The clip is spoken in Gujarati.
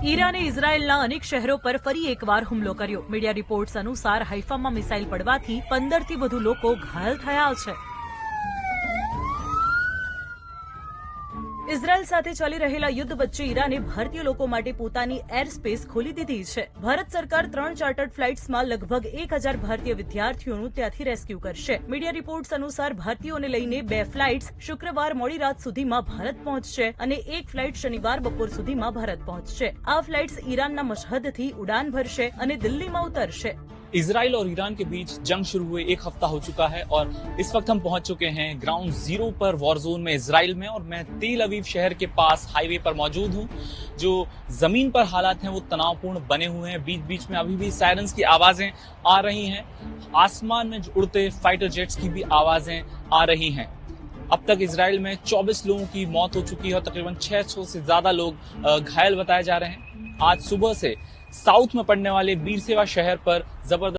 ઈરાને ઇઝરાયેલના અનેક શહેરો પર ફરી એકવાર હુમલો કર્યો। મીડિયા રિપોર્ટ્સ અનુસાર હૈફામાં મિસાઇલ પડવાથી 15થી વધુ લોકો ઘાયલ થયા છે। ઇઝરાયેલ સાથે ચાલી રહેલા યુદ્ધ વચ્ચે ઈરાને ભારતીય લોકો માટે પોતાની એર સ્પેસ ખોલી દીધી છે। ભારત સરકાર 3 ચાર્ટર્ડ ફ્લાઇટ્સમાં લગભગ 1000 ભારતીય વિદ્યાર્થીઓનું ત્યાંથી રેસ્ક્યુ કરશે। મીડિયા રિપોર્ટ્સ અનુસાર ભારતીયોને લઈને 2 ફ્લાઇટ્સ શુક્રવાર મોડી રાત સુધીમાં ભારત પહોંચશે અને 1 ફ્લાઇટ શનિવાર બપોર સુધીમાં ભારત પહોંચશે। આ ફ્લાઇટ્સ ઈરાનના મશહદથી ઉડાન भरશે અને દિલ્હીમાં ઉતરશે। इजराइल और ईरान के बीच जंग शुरू हुए 1 हफ्ता हो चुका है और इस वक्त हम पहुंच चुके हैं ग्राउंड जीरो पर वॉर जोन में इजराइल में, और मैं तेल अवीव शहर के पास हाईवे पर मौजूद हूं। जो जमीन पर हालात हैं वो तनावपूर्ण बने हुए हैं। बीच बीच में अभी भी सायरन्स की आवाजें आ रही हैं। आसमान में उड़ते फाइटर जेट्स की भी आवाजें आ रही हैं। अब तक इजराइल में 24 लोगों की मौत हो चुकी है और तकरीबन 600 से ज्यादा लोग घायल बताए जा रहे हैं। आज सुबह से साउथ में पड़ने वाले बीरसेवा शहर पर जबरदस्त